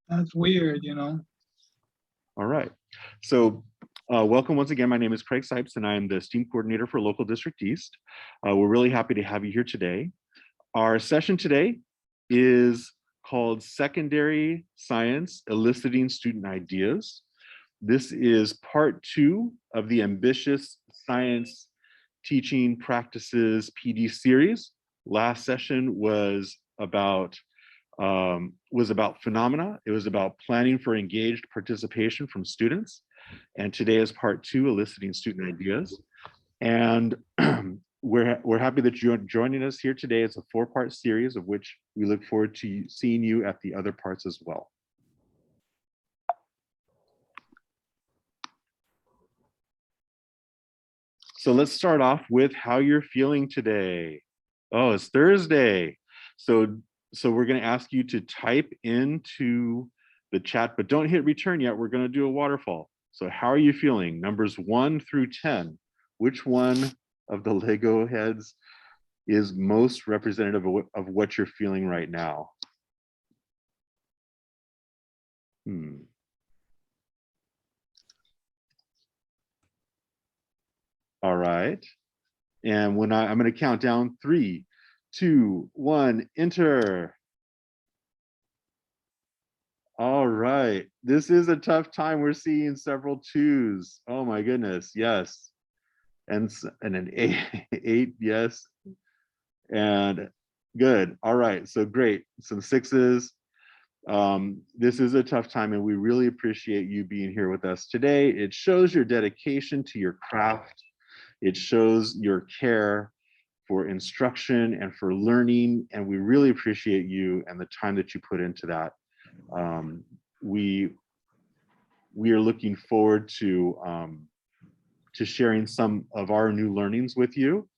That's weird, you know. All right. So welcome once again. My name is Craig Sipes, and I'm the STEAM coordinator for Local District East. We're really happy to have you here today. Our session today is called Secondary Science, Eliciting Student Ideas. This is part 2 of the Ambitious Science Teaching Practices PD series. Last session was about phenomena. It was about planning for engaged participation from students. And today is part 2, eliciting student ideas. And we're happy that you're joining us here today. It's a 4-part series of which we look forward to seeing you at the other parts as well. So let's start off with how you're feeling today. Oh, it's Thursday. So we're going to ask you to type into the chat, but don't hit return yet. We're going to do a waterfall. So how are you feeling? Numbers 1 through 10. Which one of the Lego heads is most representative of what you're feeling right now? All right. And when I'm going to count down 3, 2, 1, enter. All right. This is a tough time. We're seeing several 2s. Oh my goodness. Yes. And an 8, yes. And good. All right. So great. Some 6s. This is a tough time, and we really appreciate you being here with us today. It shows your dedication to your craft. It shows your care for instruction and for learning, and we really appreciate you and the time that you put into that. We are looking forward to sharing some of our new learnings with you,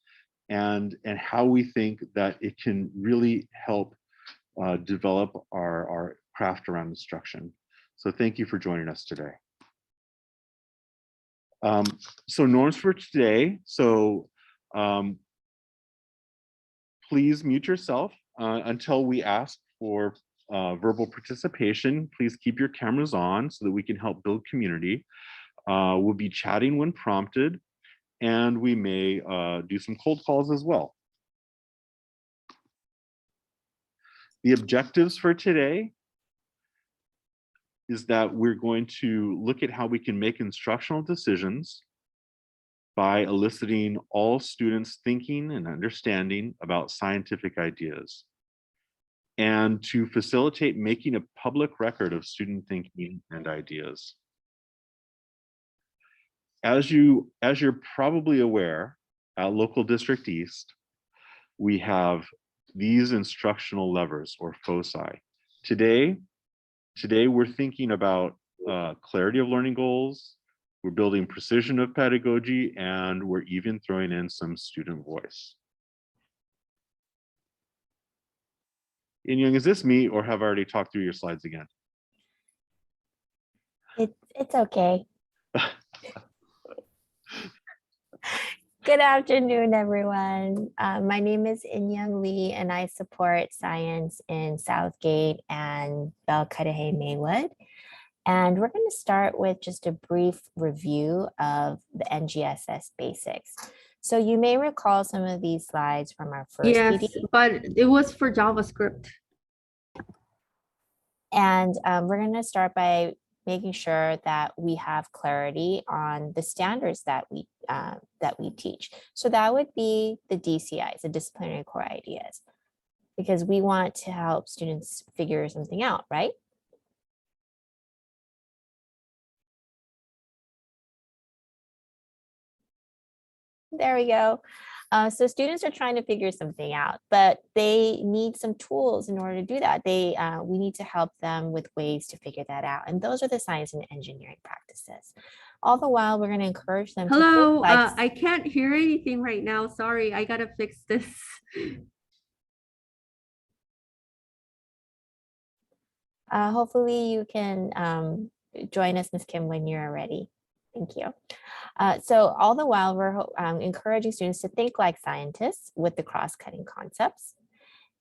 and how we think that it can really help develop our craft around instruction. So thank you for joining us today. So norms for today. So please mute yourself until we ask for verbal participation. Please keep your cameras on so that we can help build community. We'll be chatting when prompted, and we may do some cold calls as well. The objectives for today is that we're going to look at how we can make instructional decisions by eliciting all students' thinking and understanding about scientific ideas, and to facilitate making a public record of student thinking and ideas. As you're probably aware, at Local District East, we have these instructional levers, or foci. Today we're thinking about clarity of learning goals, we're building precision of pedagogy, and we're even throwing in some student voice. In Young, is this me, or have I already talked through your slides again? It's okay. Good afternoon, everyone. My name is In-Young Lee, and I support science in Southgate and Belle Cudahy Maywood. And we're going to start with just a brief review of the NGSS basics. So you may recall some of these slides from our first Yes, PD. but it was for JavaScript. And we're going to start by making sure that we have clarity on the standards that we teach. So that would be the DCIs, the disciplinary core ideas, because we want to help students figure something out, right? There we go. So students are trying to figure something out, but they need some tools in order to do that. We need to help them with ways to figure that out. And those are the science and engineering practices. All the while, we're going to encourage them. Hello, to think I can't hear anything right now. Sorry, I gotta fix this. Hopefully you can join us, Ms. Kim, when you're ready. Thank you. So all the while, we're encouraging students to think like scientists with the cross-cutting concepts.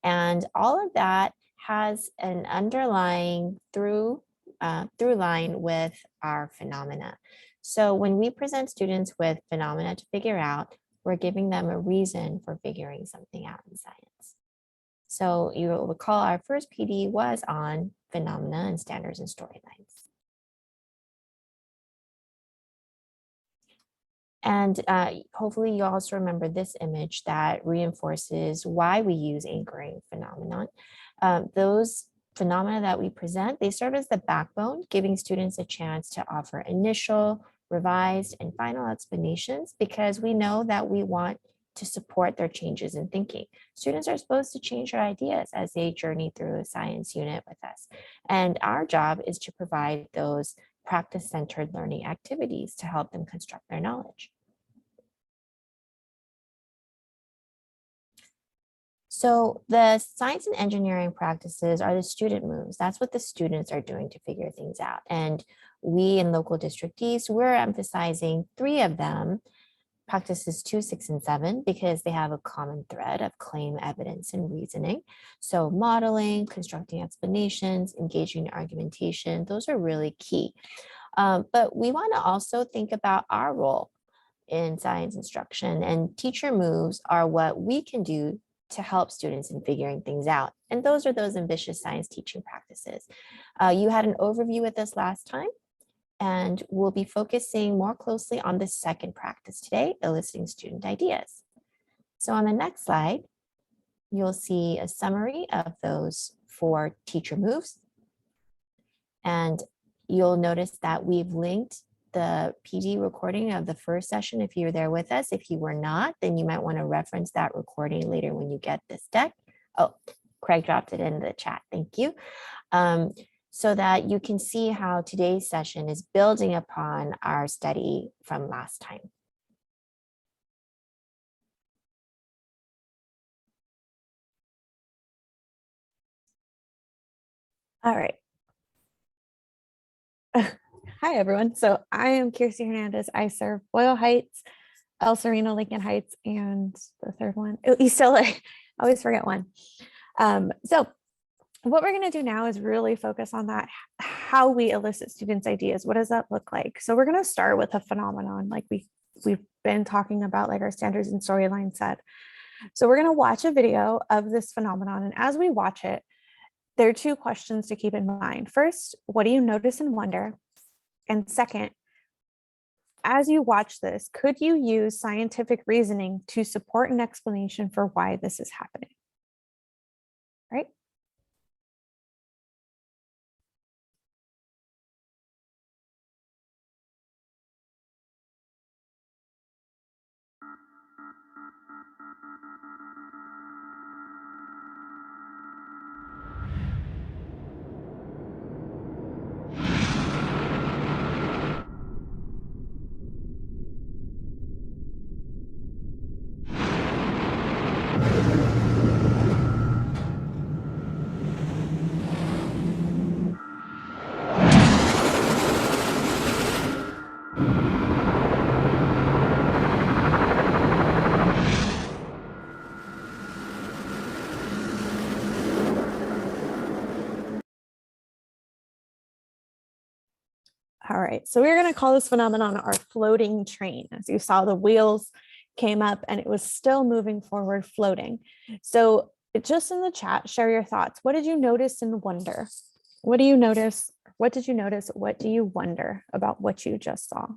And all of that has an underlying through line with our phenomena. So when we present students with phenomena to figure out, we're giving them a reason for figuring something out in science. So you'll recall our first PD was on phenomena and standards and storylines. And hopefully you also remember this image that reinforces why we use anchoring phenomenon. Those phenomena that we present, they serve as the backbone, giving students a chance to offer initial, revised, and final explanations, because we know that we want to support their changes in thinking. Students are supposed to change their ideas as they journey through a science unit with us. And our job is to provide those practice-centered learning activities to help them construct their knowledge. So the science and engineering practices are the student moves. That's what the students are doing to figure things out. And we in local district East, we're emphasizing 3 of them, practices 2, 6, and 7, because they have a common thread of claim, evidence, and reasoning. So modeling, constructing explanations, engaging in argumentation, those are really key. But we want to also think about our role in science instruction, and teacher moves are what we can do to help students in figuring things out. And those are those ambitious science teaching practices. You had an overview with us last time, and we'll be focusing more closely on the second practice today, eliciting student ideas. So on the next slide, you'll see a summary of those 4 teacher moves. And you'll notice that we've linked the PD recording of the first session if you were there with us. If you were not, then you might want to reference that recording later when you get this deck. Oh, Craig dropped it in the chat. Thank you. So that you can see how today's session is building upon our study from last time. All right. Hi, everyone. So I am Kirsty Hernandez. I serve Boyle Heights, El Sereno, Lincoln Heights, and the third one, East LA. I always forget one. So what we're going to do now is really focus on that, how we elicit students' ideas. What does that look like? So we're going to start with a phenomenon like we've been talking about, like our standards and storyline set. So we're going to watch a video of this phenomenon. And as we watch it, there are 2 questions to keep in mind. First, what do you notice and wonder? And second, as you watch this, could you use scientific reasoning to support an explanation for why this is happening? Right? All right, so we're going to call this phenomenon our floating train. As you saw, the wheels came up and it was still moving forward, floating. So just in the chat, share your thoughts. What did you notice and wonder? What do you notice? What did you notice? What do you wonder about what you just saw?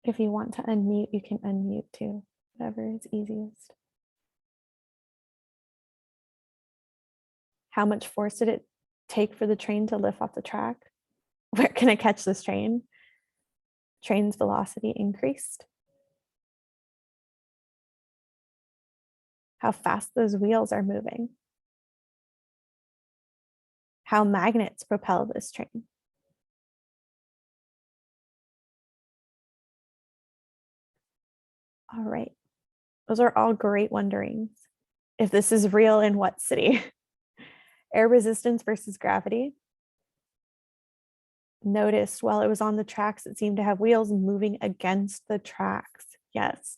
If you want to unmute, you can unmute too, whatever is easiest. How much force did it take for the train to lift off the track? Where can I catch this train? Train's velocity increased. How fast those wheels are moving. How magnets propel this train. All right. Those are all great wonderings. If this is real, in what city? Air resistance versus gravity. Noticed while it was on the tracks, it seemed to have wheels moving against the tracks. Yes.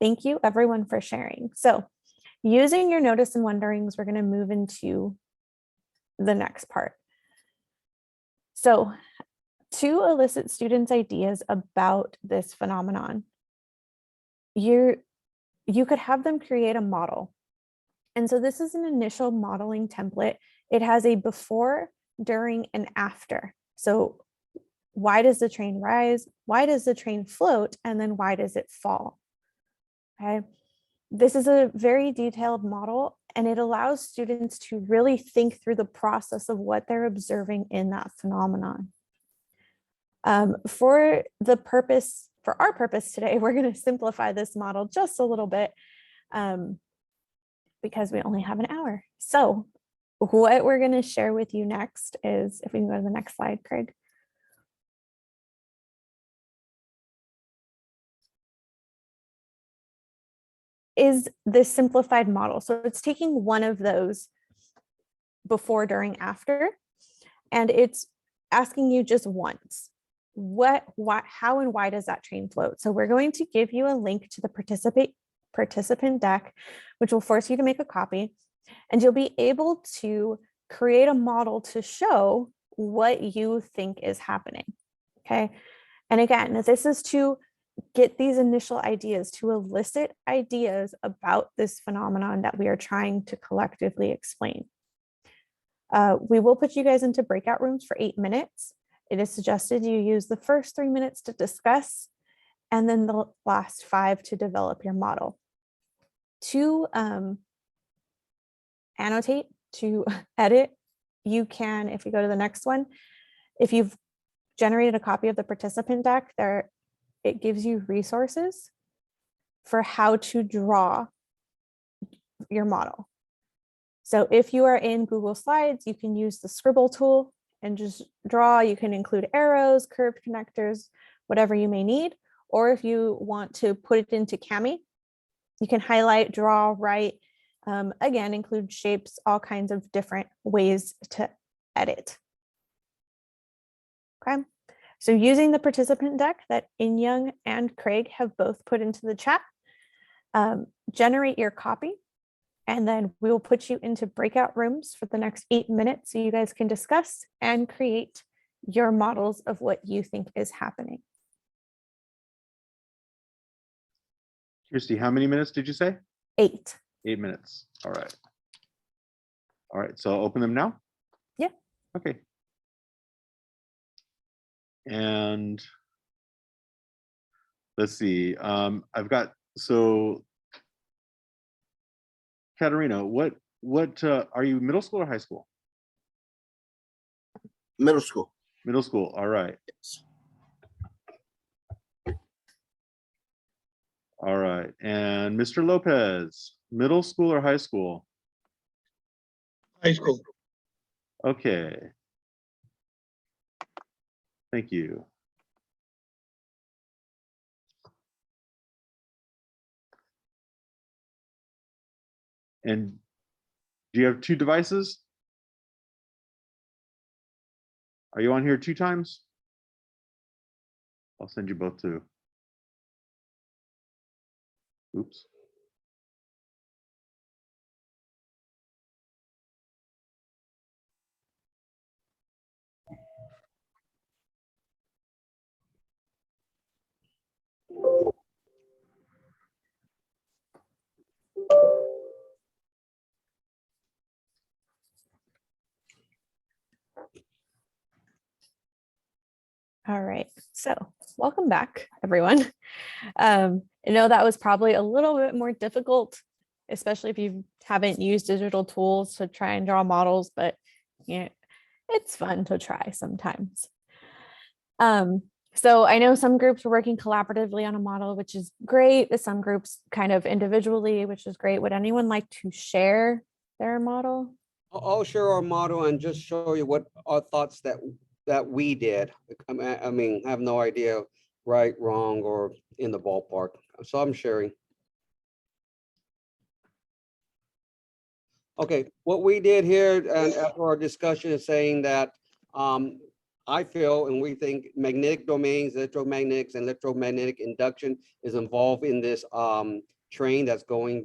Thank you everyone for sharing. So using your notice and wonderings, we're going to move into the next part. So to elicit students' ideas about this phenomenon, you could have them create a model. And so this is an initial modeling template. It has a before, during, and after. So why does the train rise? Why does the train float? And then why does it fall? Okay. This is a very detailed model, and it allows students to really think through the process of what they're observing in that phenomenon. For our purpose today, we're going to simplify this model just a little bit because we only have an hour. So what we're going to share with you next is, if we can go to the next slide, Craig. Is this simplified model. So it's taking one of those before, during, after, and it's asking you just once, what, how, and why does that train float? So we're going to give you a link to the participant deck, which will force you to make a copy, and you'll be able to create a model to show what you think is happening. Okay. And again, this is to get these initial ideas, to elicit ideas about this phenomenon that we are trying to collectively explain. We will put you guys into breakout rooms for 8 minutes. It is suggested you use the first 3 minutes to discuss, and then the last 5 to develop your model. To annotate, to edit, you can, if you go to the next one, if you've generated a copy of the participant deck, it gives you resources for how to draw your model. So if you are in Google Slides, you can use the scribble tool and just draw. You can include arrows, curved connectors, whatever you may need. Or if you want to put it into Kami, you can highlight, draw, write, again, include shapes, all kinds of different ways to edit. Okay. So using the participant deck that In-Young and Craig have both put into the chat, generate your copy, and then we will put you into breakout rooms for the next 8 minutes so you guys can discuss and create your models of what you think is happening. Kirsty, how many minutes did you say? 8. 8 minutes. All right. All right, so I'll open them now? Yeah. Okay. And let's see, I've got, so Katerina, what are you, middle school or high school? Middle school. Middle school, all right. All right, and Mr. Lopez, middle school or high school? High school. Okay. Thank you. And do you have 2 devices? Are you on here 2 times? I'll send you both too. Oops. All right, so welcome back, everyone. I know that was probably a little bit more difficult, especially if you haven't used digital tools to try and draw models, but yeah, it's fun to try sometimes. So I know some groups are working collaboratively on a model, which is great. Some groups kind of individually, which is great. Would anyone like to share their model? I'll share our model and just show you what our thoughts that we did. I mean, I have no idea right, wrong, or in the ballpark. So I'm sharing. Okay, what we did here and after our discussion is saying that I feel and we think magnetic domains, electromagnetics and electromagnetic induction is involved in this train that's going,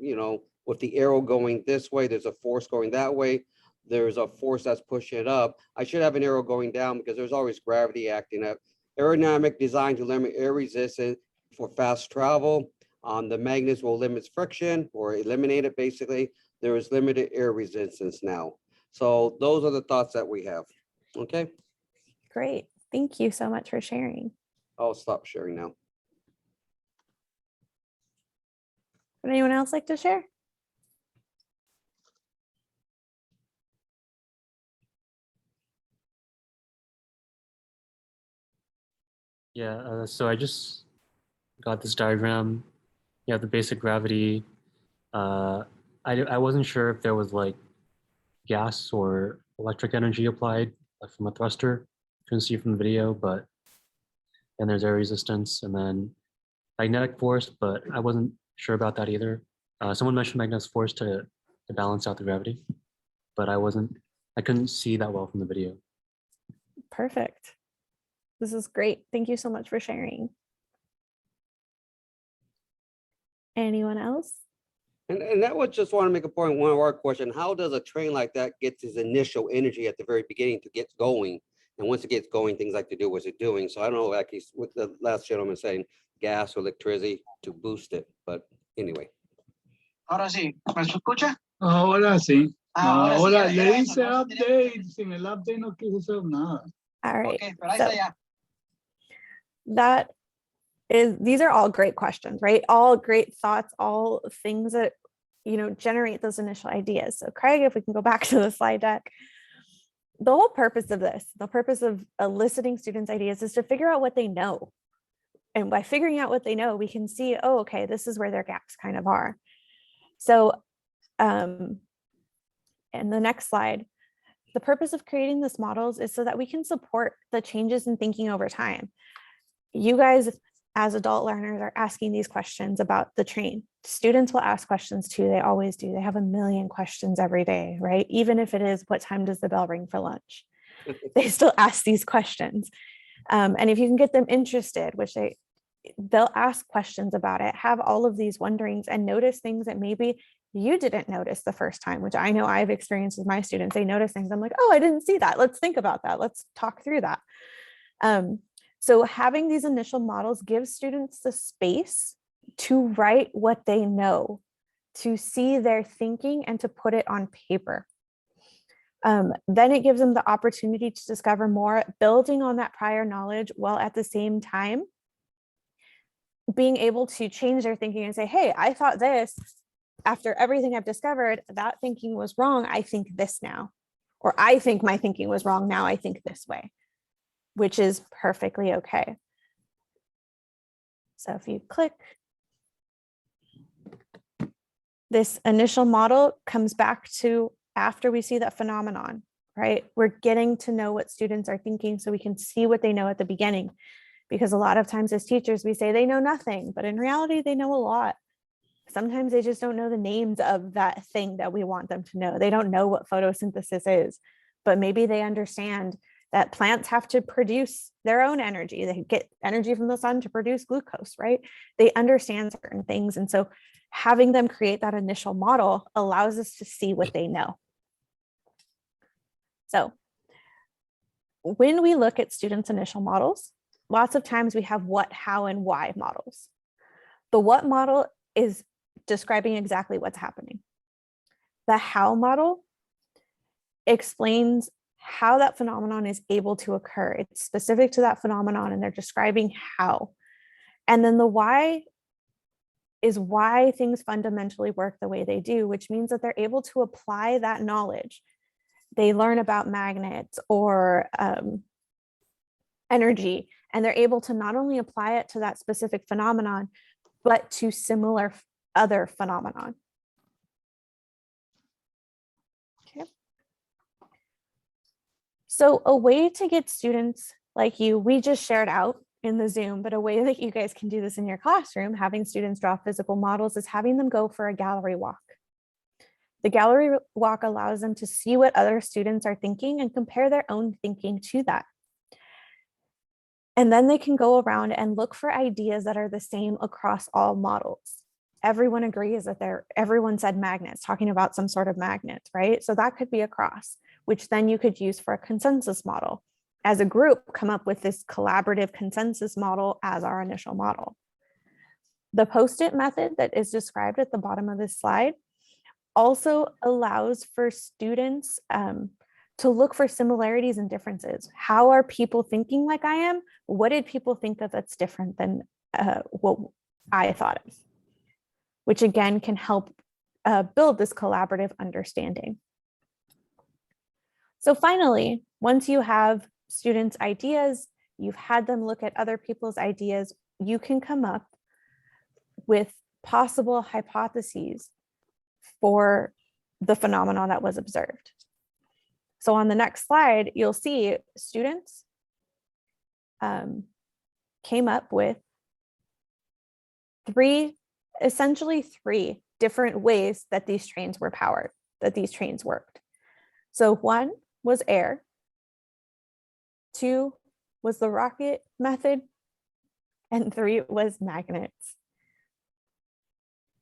with the arrow going this way, there's a force going that way. There's a force that's pushing it up. I should have an arrow going down because there's always gravity acting up. Aerodynamic design to limit air resistance for fast travel. The magnets will limit friction or eliminate it basically. There is limited air resistance now. So those are the thoughts that we have. Okay, Great. Thank you so much for sharing. I'll stop sharing now. Would anyone else like to share? Yeah, so I just got this diagram. Yeah, the basic gravity. I wasn't sure if there was like gas or electric energy applied like from a thruster. Couldn't see from the video, but and there's air resistance and then magnetic force, but I wasn't sure about that either. Someone mentioned magnetic force to balance out the gravity, but I couldn't see that well from the video. Perfect. This is great. Thank you so much for sharing. Anyone else? And that was just want to make a point, one of our question, how does a train like that get its initial energy at the very beginning to get going? And once it gets going, things like to do what it's doing. So I don't know, actually, what the last gentleman saying, gas or electricity to boost it, but anyway. Ahora sí, ¿me escucha? Ahora sí. Ah, ahora sí, Ahora ya, le ya, dice no, update. Sin el update no quiso hacer nada. All right. Ok, pero ahí So está ya. these are all great questions, right? All great thoughts, all things that, generate those initial ideas. So Craig, if we can go back to the slide deck, the whole purpose of this, the purpose of eliciting students' ideas is to figure out what they know. And by figuring out what they know, we can see, oh, okay, this is where their gaps kind of are. So in the next slide, the purpose of creating these models is so that we can support the changes in thinking over time. You guys, as adult learners, are asking these questions about the train. Students will ask questions too. They always do. They have a million questions every day, right? Even if it is, what time does the bell ring for lunch? They still ask these questions. And if you can get them interested, which they'll ask questions about it, have all of these wonderings and notice things that maybe you didn't notice the first time, which I know I've experienced with my students. They notice things. I'm like, oh, I didn't see that. Let's think about that. Let's talk through that. So having these initial models gives students the space to write what they know, to see their thinking and to put it on paper. Then it gives them the opportunity to discover more, building on that prior knowledge, while at the same time being able to change their thinking and say, hey, I thought this, after everything I've discovered, that thinking was wrong. I think this now, or I think my thinking was wrong. Now I think this way, which is perfectly okay. So if you click, this initial model comes back to after we see that phenomenon, right? We're getting to know what students are thinking so we can see what they know at the beginning. Because a lot of times as teachers, we say they know nothing, but in reality, they know a lot. Sometimes they just don't know the names of that thing that we want them to know. They don't know what photosynthesis is, but maybe they understand that plants have to produce their own energy. They get energy from the sun to produce glucose, right? They understand certain things. And so having them create that initial model allows us to see what they know. So when we look at students' initial models, lots of times we have what, how, and why models. The what model is describing exactly what's happening. The how model explains how that phenomenon is able to occur. It's specific to that phenomenon and they're describing how. And then the why is why things fundamentally work the way they do, which means that they're able to apply that knowledge. They learn about magnets or energy, and they're able to not only apply it to that specific phenomenon, but to similar other phenomenon. Okay. So a way to get students like you, we just shared out in the Zoom, but a way that you guys can do this in your classroom, having students draw physical models, is having them go for a gallery walk. The gallery walk allows them to see what other students are thinking and compare their own thinking to that. And then they can go around and look for ideas that are the same across all models. Everyone agrees that everyone said magnets, talking about some sort of magnets, right? So that could be across, which then you could use for a consensus model. As a group, come up with this collaborative consensus model as our initial model. The post-it method that is described at the bottom of this slide also allows for students to look for similarities and differences. How are people thinking like I am? What did people think of that's different than what I thought of? Which again can help build this collaborative understanding. So finally, once you have students' ideas, you've had them look at other people's ideas, you can come up with possible hypotheses for the phenomenon that was observed. So on the next slide, you'll see students came up with essentially three different ways that these trains were powered, that these trains worked. So one was air, two was the rocket method, and three was magnets.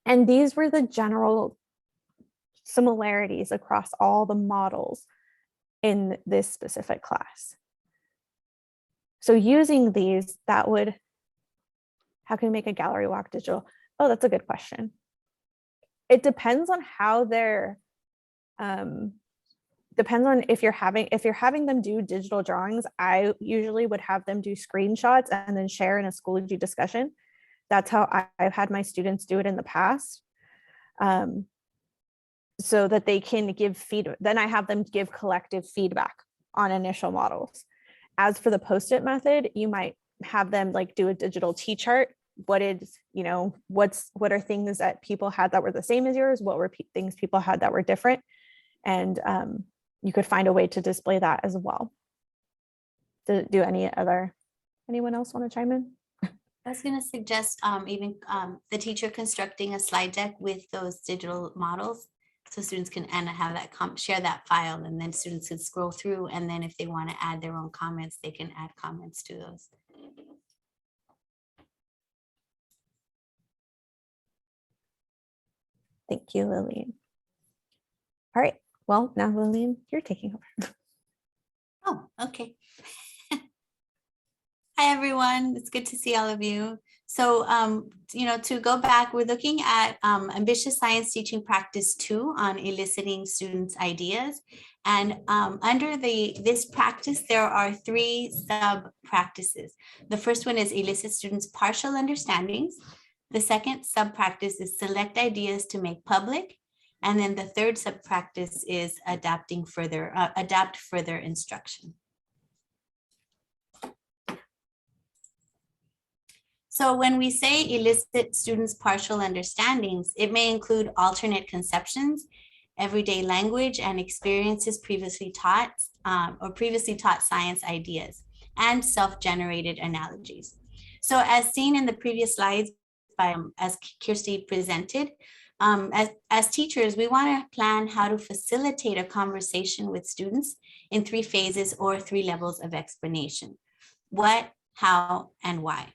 And these were the general similarities across all the models in this specific class. So using these, how can we make a gallery walk digital? Oh, that's a good question. It depends on how they're, depends on if you're having them do digital drawings. I usually would have them do screenshots and then share in a Schoology discussion. That's how I've had my students do it in the past. So that they can give feedback. Then I have them give collective feedback on initial models. As for the post-it method, you might have them like do a digital T-chart. What are things that people had that were the same as yours? What were things people had that were different? And you could find a way to display that as well. Anyone else want to chime in? I was going to suggest even the teacher constructing a slide deck with those digital models, so students can have that share that file, and then students can scroll through, and then if they want to add their own comments, they can add comments to those. Thank you, Lillian. All right, well, now Lillian, you're taking over. Oh, okay. Hi, everyone. It's good to see all of you. So, to go back, we're looking at Ambitious Science Teaching Practice 2 on eliciting students' ideas. And under this practice, there are 3 sub-practices. The first one is elicit students' partial understandings. The second sub-practice is select ideas to make public. And then the third sub-practice is adapt further instruction. So when we say elicit students' partial understandings, it may include alternate conceptions, everyday language, and experiences previously taught science ideas, and self-generated analogies. So as seen in the previous slides, as Kirsty presented, as teachers, we want to plan how to facilitate a conversation with students in 3 phases or 3 levels of explanation: what, how, and why.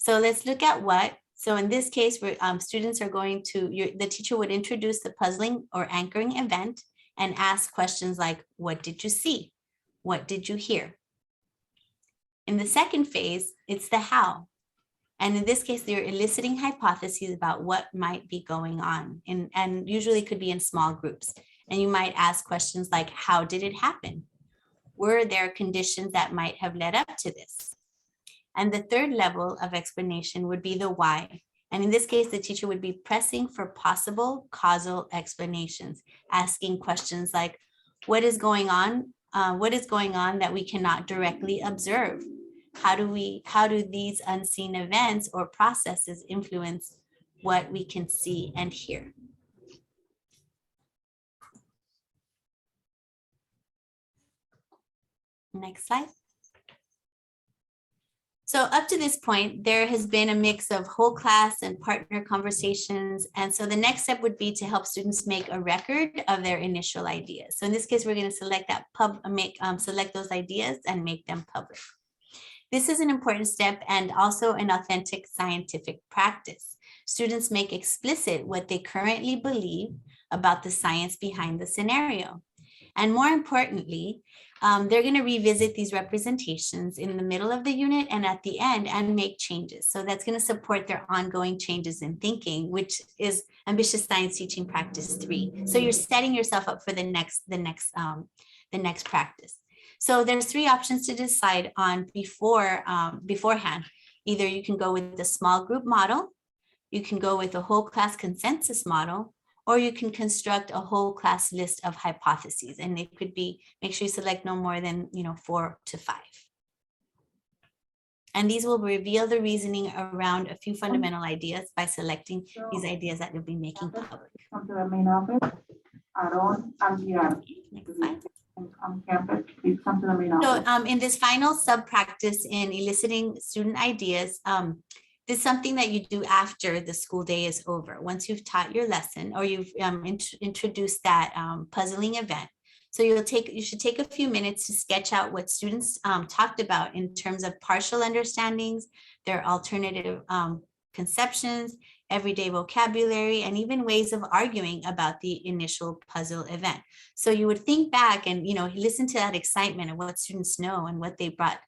So let's look at what. So in this case, students are going to, the teacher would introduce the puzzling or anchoring event and ask questions like, what did you see? What did you hear? In the second phase, it's the how. And in this case, they're eliciting hypotheses about what might be going on, and usually could be in small groups. And you might ask questions like, how did it happen? Were there conditions that might have led up to this? And the third level of explanation would be the why. And in this case, the teacher would be pressing for possible causal explanations, asking questions like, what is going on? What is going on that we cannot directly observe? How do these unseen events or processes influence what we can see and hear? Next slide. So up to this point, there has been a mix of whole class and partner conversations. And so the next step would be to help students make a record of their initial ideas. So in this case, we're going to select that select those ideas and make them public. This is an important step and also an authentic scientific practice. Students make explicit what they currently believe about the science behind the scenario. And more importantly, they're going to revisit these representations in the middle of the unit and at the end and make changes. So that's going to support their ongoing changes in thinking, which is ambitious science teaching practice 3. So you're setting yourself up for the next practice. So there's 3 options to decide on beforehand. Either you can go with the small group model, you can go with a whole class consensus model, or you can construct a whole class list of hypotheses. And it could be, make sure you select no more than 4 to 5. And these will reveal the reasoning around a few fundamental ideas by selecting these ideas that you'll be making public. Come to the main office. Aaron Aguiar. Next slide. On campus, please come to the main office. So in this final sub-practice in eliciting student ideas, this is something that you do after the school day is over. Once you've taught your lesson or you've introduced that puzzling event. So you should take a few minutes to sketch out what students talked about in terms of partial understandings, their alternative conceptions, everyday vocabulary, and even ways of arguing about the initial puzzle event. So you would think back and listen to that excitement of what students know and what they brought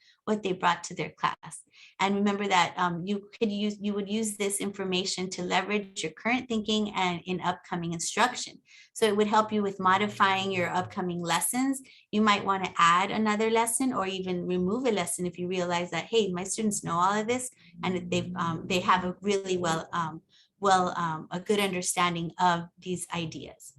to their class. And remember that you would use this information to leverage your current thinking and in upcoming instruction. So it would help you with modifying your upcoming lessons. You might want to add another lesson or even remove a lesson if you realize that, hey, my students know all of this and they have a really a good understanding of these ideas.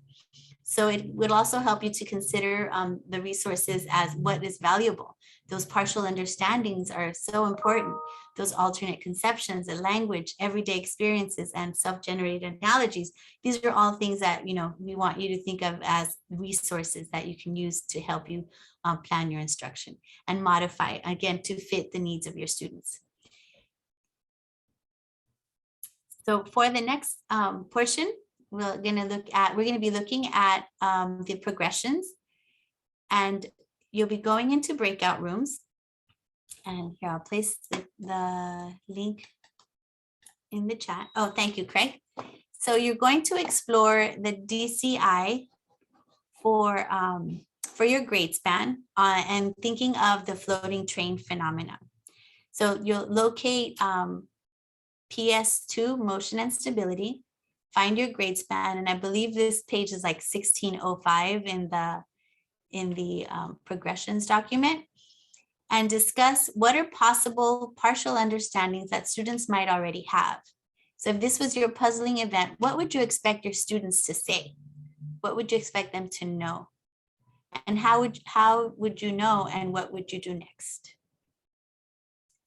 So it would also help you to consider the resources as what is valuable. Those partial understandings are so important. Those alternate conceptions, the language, everyday experiences, and self-generated analogies. These are all things that we want you to think of as resources that you can use to help you plan your instruction and modify, again, to fit the needs of your students. So for the next portion, we're going to be looking at the progressions, and you'll be going into breakout rooms. And here, I'll place the link in the chat. Oh, thank you, Craig. So you're going to explore the DCI for your grade span and thinking of the floating train phenomena. So you'll locate PS2, motion and stability, find your grade span, and I believe this page is like 1605 in the progressions document, and discuss what are possible partial understandings that students might already have. So if this was your puzzling event, what would you expect your students to say? What would you expect them to know? And how would you know, and what would you do next?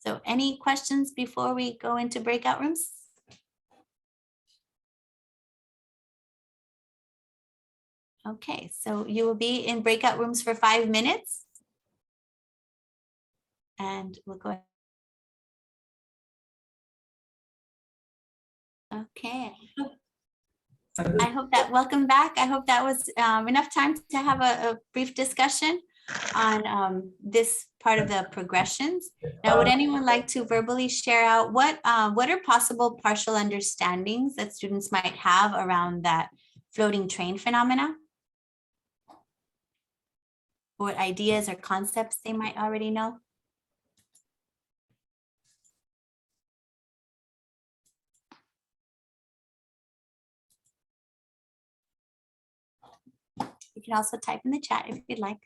So any questions before we go into breakout rooms? Okay, so you will be in breakout rooms for 5 minutes. And we'll go. Okay. I hope that, welcome back. I hope that was enough time to have a brief discussion on this part of the progressions. Now, would anyone like to verbally share out what are possible partial understandings that students might have around that floating train phenomena? What ideas or concepts they might already know? You can also type in the chat if you'd like.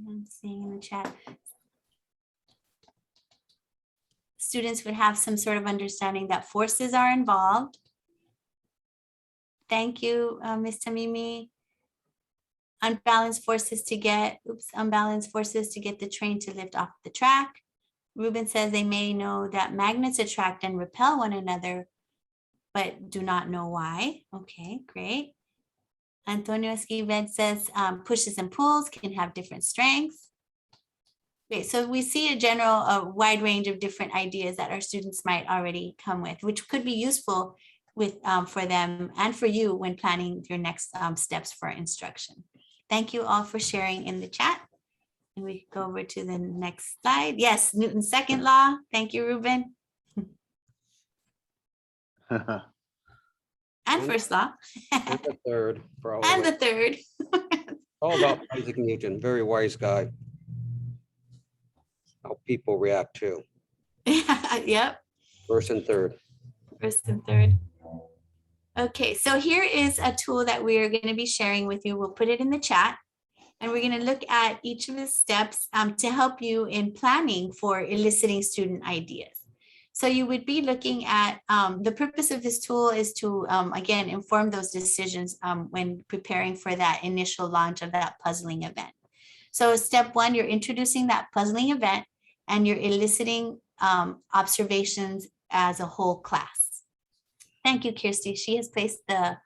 I'm seeing in the chat. Students would have some sort of understanding that forces are involved. Thank you, Ms. Tamimi. unbalanced forces to get the train to lift off the track. Ruben says they may know that magnets attract and repel one another, but do not know why. Okay, great. Antonio Esquivel says pushes and pulls can have different strengths. Okay, so we see a wide range of different ideas that our students might already come with, which could be useful with for them and for you when planning your next steps for instruction. Thank you all for sharing in the chat. And we go over to the next slide. Yes, Newton's second law. Thank you, Ruben. And first law. And the third. For all And of the third. all about Isaac Newton, very wise guy. How people react to Yep. first and third. First and third. Okay, so here is a tool that we are going to be sharing with you. We'll put it in the chat. And we're going to look at each of the steps to help you in planning for eliciting student ideas. So you would be looking at, the purpose of this tool is to, again, inform those decisions when preparing for that initial launch of that puzzling event. So step one, you're introducing that puzzling event and you're eliciting observations as a whole class. Thank you, Kirsty. She has placed the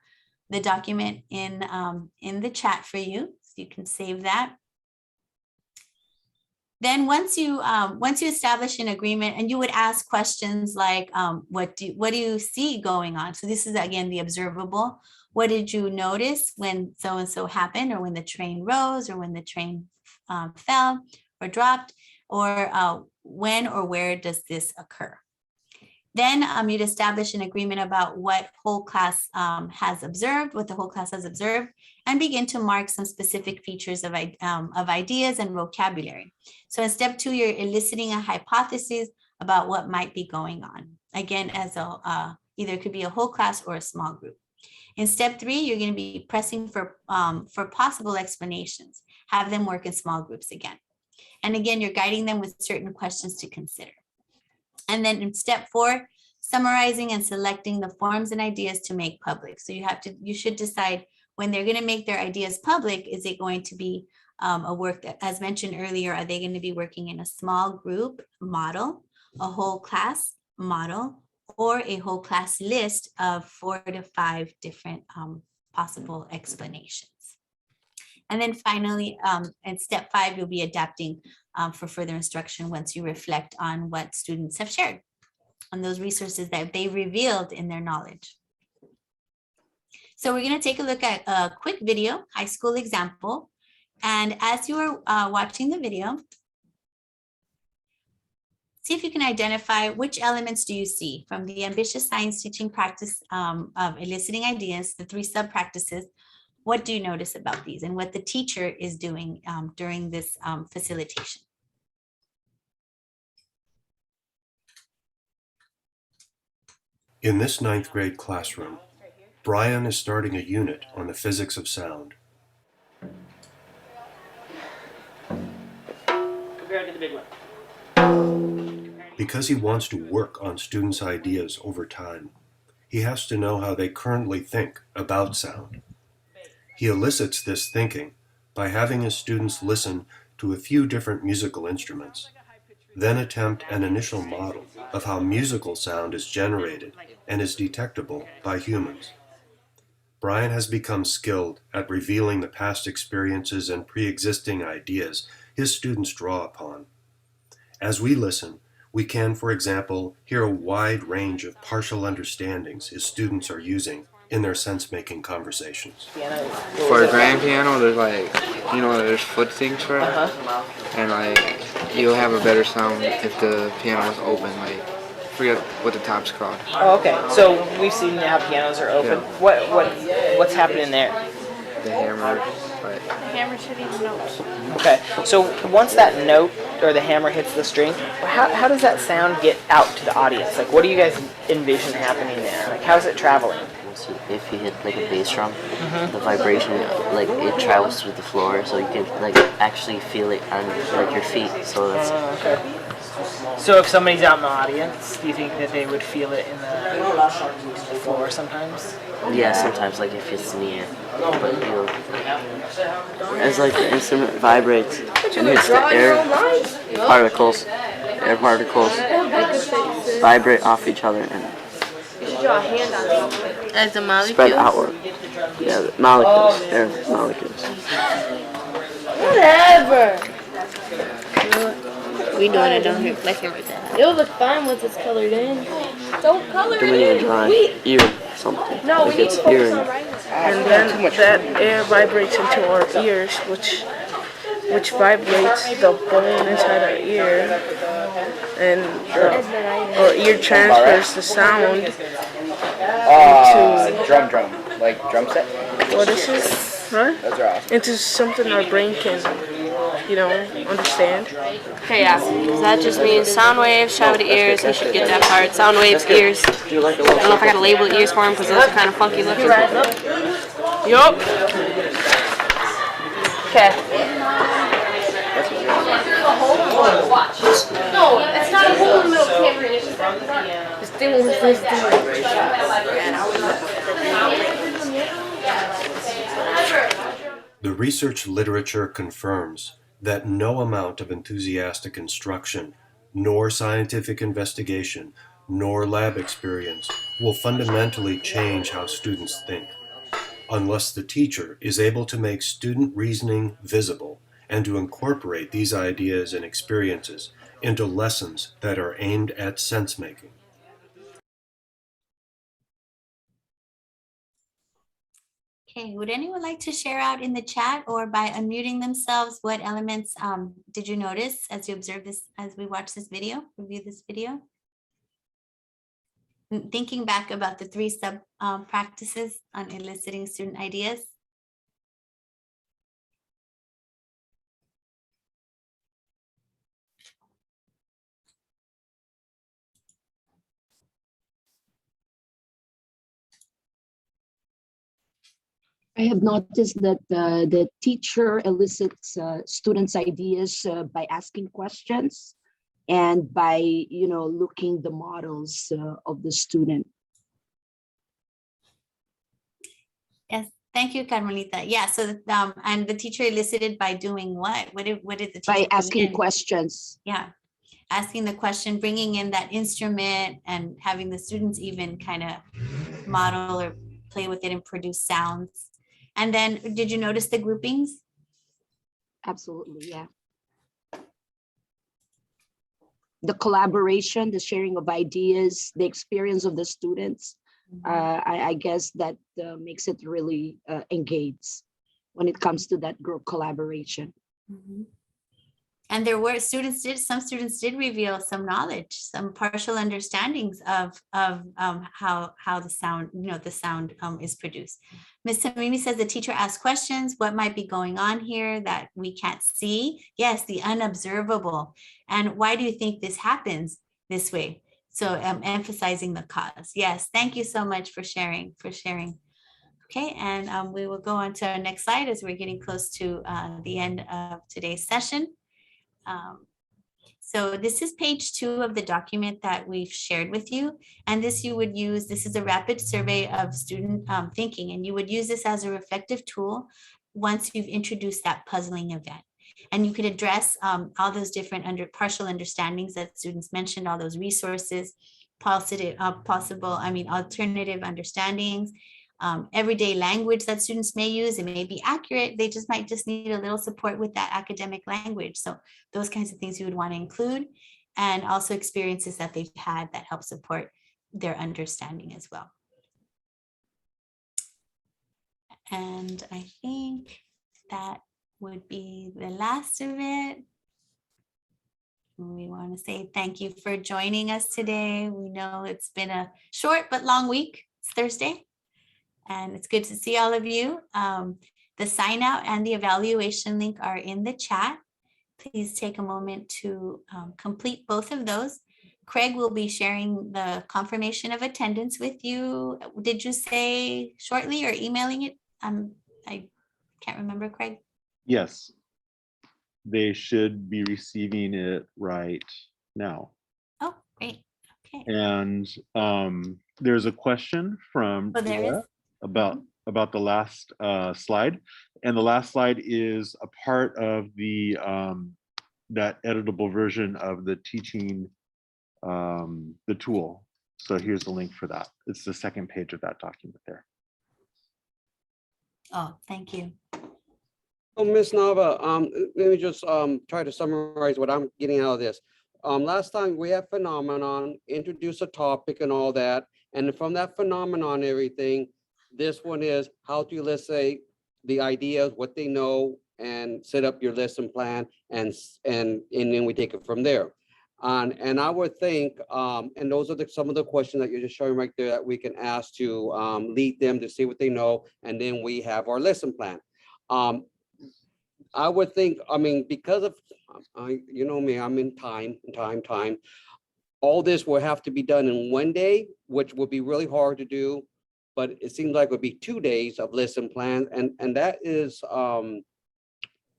document in the chat for you. You can save that. Then once you establish an agreement, and you would ask questions like, what do you see going on? So this is again the observable. What did you notice when so and so happened, or when the train rose, or when the train fell or dropped, or when or where does this occur? Then you'd establish an agreement about what whole class has observed, what the whole class has observed, and begin to mark some specific features of ideas and vocabulary. So in step two, you're eliciting a hypothesis about what might be going on. Again, as either it could be a whole class or a small group. In step three, you're going to be pressing for possible explanations. Have them work in small groups again. And again, you're guiding them with certain questions to consider. And then in step four, summarizing and selecting the forms and ideas to make public. So you should decide when they're going to make their ideas public, is it going to be a work that, as mentioned earlier, are they going to be working in a small group model, a whole class model, or a whole class list of 4 to 5 different possible explanations. And then finally, in step 5, you'll be adapting for further instruction once you reflect on what students have shared, on those resources that they revealed in their knowledge. So we're going to take a look at a quick video, high school example. And as you are watching the video, see if you can identify which elements do you see from the ambitious science teaching practice of eliciting ideas, the 3 sub-practices. What do you notice about these and what the teacher is doing during this facilitation? In this 9th grade classroom, Brian is starting a unit on the physics of sound. Compare it to the big one. Because he wants to work on students' ideas over time, he has to know how they currently think about sound. He elicits this thinking by having his students listen to a few different musical instruments, then attempt an initial model of how musical sound is generated and is detectable by humans. Brian has become skilled at revealing the past experiences and pre-existing ideas his students draw upon. As we listen, we can, for example, hear a wide range of partial understandings his students are using in their sense-making conversations. For a grand piano, there's there's foot things for it. And you'll have a better sound if the piano is open, forget what the top's called. Oh, okay. So we've seen how pianos are open. Yeah. What's happening there? The hammer. Hammer's hitting the note. Okay. So once that note or the hammer hits the string, how does that sound get out to the audience? What do you guys envision happening there? How is it traveling? If you hit a bass drum, the vibration it travels through the floor, so you can actually feel it on your feet. So that's okay. So if somebody's out in the audience, do you think that they would feel it in the floor sometimes? Yeah, sometimes like if it's near, but you as like the instrument vibrates and hits the air particles vibrate off each other and As a molecule. spread outward. Yeah, the molecules, air molecules. Whatever. We doing it down here. Let him write that. It'll look fine once it's colored in. Don't color Then we need to draw ear something. No, like we need it's to focus ear on and writing. And then that air vibrates into our ears, which vibrates the bone inside our ear, and our ear transfers the sound into Drum, like drum set. what is it? Huh? Those are awesome. Into something our brain can, understand. Okay, yeah. So that just means sound waves travel to ears. You should get that part. Sound waves, ears. I don't know if I gotta label ears for them because those are kind of funky looking. Yup. Okay. No, it's not a hole in the middle camera. This thing was this The research literature confirms that no amount of enthusiastic instruction, nor scientific investigation, nor lab experience will fundamentally change how students think, unless the teacher is able to make student reasoning visible and to incorporate these ideas and experiences into lessons that are aimed at sense-making. Okay, would anyone like to share out in the chat or by unmuting themselves what elements did you notice as you observe this, as we watch this video, review this video? Thinking back about the 3 sub practices on eliciting student ideas. I have noticed that the teacher elicits students' ideas by asking questions and by, looking the models of the student. Yes, thank you, Carmelita. Yeah, so and the teacher elicited by doing what? What did the teacher By bring asking in? questions. Yeah, asking the question, bringing in that instrument and having the students even kind of model or play with it and produce sounds. And then did you notice the groupings? Absolutely, yeah. The collaboration, the sharing of ideas, the experience of the students, I guess that makes it really engaged when it comes to that group collaboration. Mm-hmm. And there were some students did reveal some knowledge, some partial understandings of how the sound, the sound is produced. Ms. Samimi says the teacher asked questions, what might be going on here that we can't see? Yes, the unobservable. And why do you think this happens this way? So emphasizing the cause. Yes, thank you so much for sharing. Okay, and we will go on to our next slide as we're getting close to the end of today's session. So this is page 2 of the document that we've shared with you. And this you would use, this is a rapid survey of student thinking, and you would use this as a reflective tool once you've introduced that puzzling event. And you could address all those different partial understandings that students mentioned, all those resources, alternative understandings, everyday language that students may use. It may be accurate. They might just need a little support with that academic language. So those kinds of things you would want to include, and also experiences that they've had that help support their understanding as well. And I think that would be the last of it. We want to say thank you for joining us today. We know it's been a short but long week. It's Thursday. And it's good to see all of you. The sign out and the evaluation link are in the chat. Please take a moment to complete both of those. Craig will be sharing the confirmation of attendance with you. Did you say shortly or emailing it? I can't remember, Craig. Yes, they should be receiving it right now. Great. Okay. And there's a question from Oh, there is? Laura about the last slide. And the last slide is a part of the that editable version of the teaching, the tool. So here's the link for that. It's the second page of that document there. Oh, thank you. Oh, Ms. Nava, let me just try to summarize what I'm getting out of this. Last time we had phenomenon, introduce a topic and all that. And from that phenomenon, everything, this one is how to elicit the ideas, what they know, and set up your lesson plan, and then we take it from there. And I would think, and those are some of the questions that you're just showing right there that we can ask to lead them to see what they know, and then we have our lesson plan. I would think, I mean, because of, you know me, I'm in time. All this will have to be done in one day, which would be really hard to do. But it seems like it would be 2 days of lesson plan. And that is,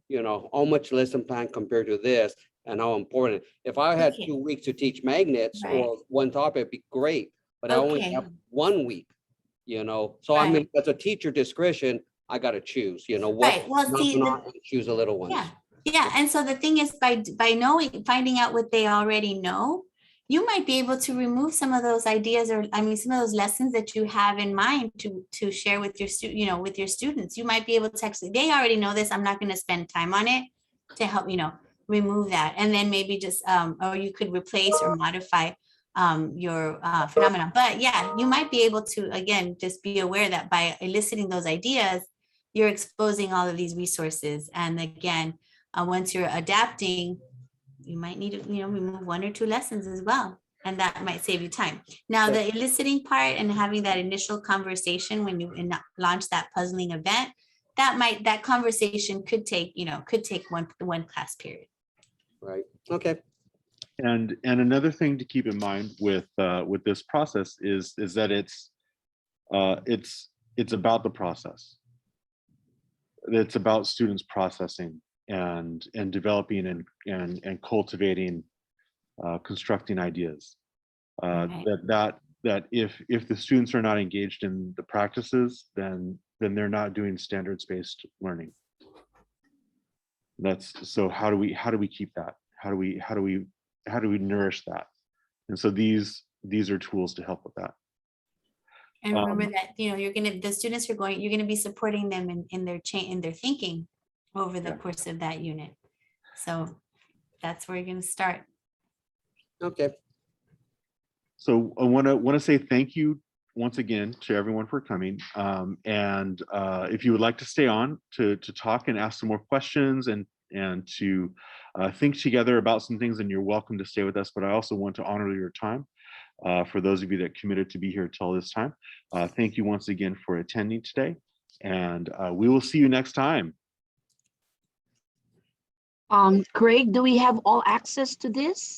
you know, how much lesson plan compared to this and how important. If I had 2 weeks to teach magnets or one topic, it'd be great. But I only have 1 week, you know. So I mean, as a teacher discretion, I got to choose, you know, what Well, see, choose the little ones. Yeah. And so the thing is, by finding out what they already know, you might be able to remove some of those ideas, or I mean, some of those lessons that you have in mind to share with your with your students. You might be able to actually, they already know this, I'm not going to spend time on it, to help, remove that. And then maybe just, or you could replace or modify your phenomenon. But yeah, you might be able to, again, just be aware that by eliciting those ideas, you're exposing all of these resources. And again, once you're adapting, you might need to, remove 1 or 2 lessons as well. And that might save you time. Now, the eliciting part and having that initial conversation when you launch that puzzling event, that conversation could take, one class period. Right. Okay. And another thing to keep in mind with this process is that it's about the process. It's about students processing and developing and cultivating, constructing ideas. That if the students are not engaged in the practices, then they're not doing standards-based learning. So how do we keep that? How do we nourish that? And so these are tools to help with that. And remember that, the students you're going to be supporting them in their thinking over the course of that unit. So that's where you're going to start. Okay. So I want to say thank you once again to everyone for coming. And if you would like to stay on to talk and ask some more questions and to think together about some things, then you're welcome to stay with us. But I also want to honor your time. For those of you that committed to be here till this time, thank you once again for attending today, and we will see you next time. Craig, do we have all access to this?